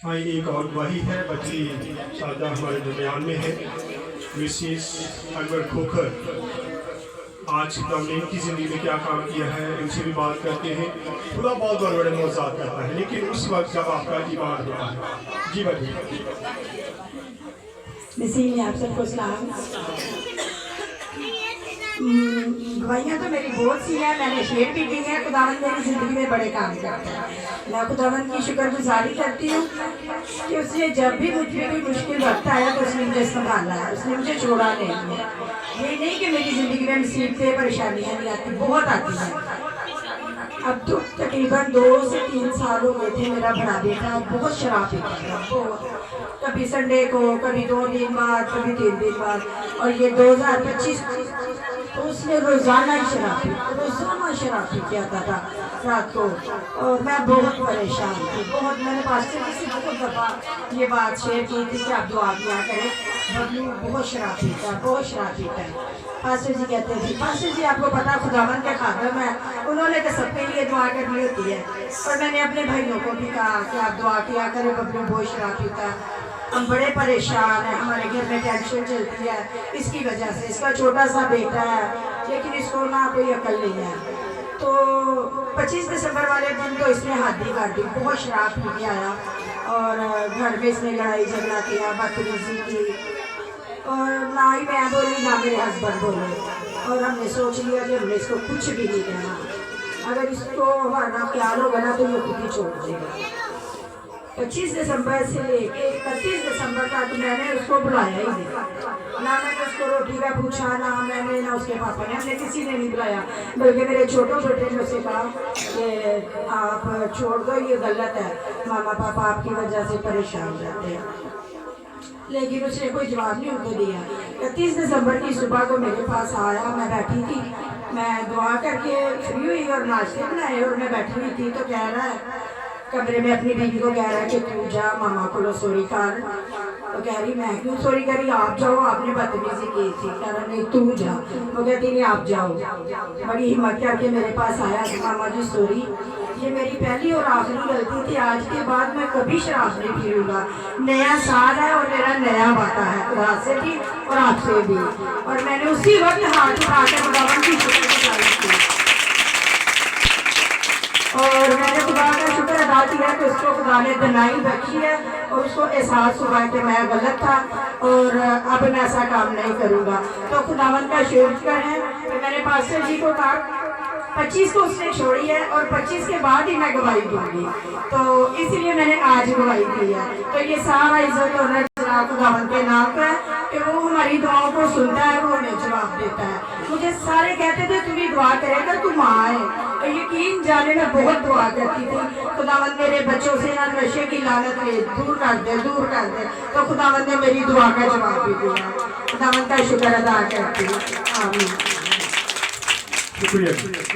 हाँ, एक और गवाही है, बच्ची शादा हमारे दरमियान में है, मिसिस अनवर खोखर। आज हमने इनकी ज़िंदगी में क्या काम किया है इनसे भी बात करते हैं। खुदा बहुत बड़े मौज़ात करता है, लेकिन उस वक्त जब आपका ईमान होता है। जी बताइए। मिसिंग में आप सबको सलाम। गवाहियाँ तो मेरी बहुत सी हैं, मैंने शेयर भी की हैं। खुदावंद मेरी ज़िंदगी में बड़े काम करता है। मैं खुदावंद की शुक्रगुजारी करती हूँ कि उसने जब भी मुझ पे कोई मुश्किल वक्त आया तो उसने मुझे संभाला है, उसने मुझे छोड़ा नहीं है। ये नहीं कि मेरी ज़िंदगी में मुसीबतें परेशानियाँ नहीं आती, बहुत आती हैं। अब तो तकरीबन 2 से 3 साल हो गए थे। मेरा बड़ा बेटा बहुत शराब पीता था, बहुत। कभी संडे को, कभी 2 दिन बाद, कभी 3 दिन बाद। और ये 2025 तो उसने रोज़ाना ही शराब पी, रोज़ाना शराब पी के आता था रात को। और मैं बहुत परेशान थी, बहुत। मैंने पास्टर जी से बहुत दफ़ा ये बात शेयर की थी कि आप दुआ किया करें, बबलू बहुत शराब पीता है, बहुत शराब पीता है। पास्टर जी कहते थे, पास्टर जी आपको पता खुदावंद का खादम है, उन्होंने तो सबके लिए दुआ करनी होती है। और मैंने अपने भाइयों को भी कहा कि आप दुआ किया करें, बबलू बहुत शराब पीता है, हम बड़े परेशान हैं, हमारे घर में टेंशन चलती है इसकी वजह से। इसका छोटा सा बेटा है, लेकिन इसको ना कोई अकल नहीं है। तो 25 दिसंबर वाले दिन तो इसने हद ही कर दी, बहुत शराब पी के आया और घर में इसने लड़ाई झगड़ा किया, बदतमीजी की। और ना ही मैं बोली ना मेरे हस्बैंड बोले। और हमने सोच लिया कि हमने इसको कुछ भी नहीं कहना, अगर इसको हमारा ख्याल होगा ना तो ये खुद ही छोड़ देगा। 25 दिसंबर से लेके 31 दिसंबर तक मैंने उसको बुलाया ही नहीं। ना मैंने उसको रोटी का पूछा, ना मैंने, ना उसके पापा ने, हमने किसी ने नहीं बुलाया। बल्कि मेरे छोटे छोटे ने उससे कहा कि आप छोड़ दो, ये गलत है, मामा पापा आपकी वजह से परेशान रहते हैं। लेकिन उसने कोई जवाब नहीं उनको दिया। 31 दिसंबर की सुबह को मेरे पास आया, मैं बैठी थी, मैं दुआ करके फ्री हुई और नाश्ते बनाए और मैं बैठी हुई थी। तो कह रहा है कमरे में अपनी बीवी को कह रहा है कि तू जा मामा को सॉरी कर। तो कह रही मैं क्यों सॉरी करी, आप जाओ, आपने बदतमीजी की थी। कह रहा नहीं तू जा। वो कहती नहीं आप जाओ। बड़ी हिम्मत करके मेरे पास आया कि मामा जी सॉरी, ये मेरी पहली और आखिरी गलती थी, आज के बाद मैं कभी शराब नहीं पीऊँगा। नया साल है और मेरा नया वादा है खुदा से भी और आपसे भी। और मैंने उसी वक्त हाथ उठा के खुदावंद की शुक्रगुजारी की और मैंने खुदा का शुक्र अदा किया कि उसको खुदा ने धनाई बख्शी है और उसको एहसास हुआ कि मैं गलत था और अब मैं ऐसा काम नहीं करूँगा। तो खुदावंद का शुक्र है कि मैंने पास्टर जी को कहा 25 को उसने छोड़ी है और 25 के बाद ही मैं गवाही दूंगी, तो इसलिए मैंने आज गवाही दी है। तो ये सारा इज्जत और खुदावंद के नाम का है कि वो हमारी दुआओं को सुनता है, वो हमें जवाब देता है। मुझे सारे कहते थे तू भी दुआ करेगा, तू माँ है। और यकीन जाने में बहुत दुआ करती थी, खुदावंद मेरे बच्चों से ना नशे की लानत ले दूर कर दे, दूर कर दे। तो खुदावंद ने मेरी दुआ का जवाब भी दिया। खुदावंद का शुक्र अदा करती हूँ। आमीन। शुक्रिया।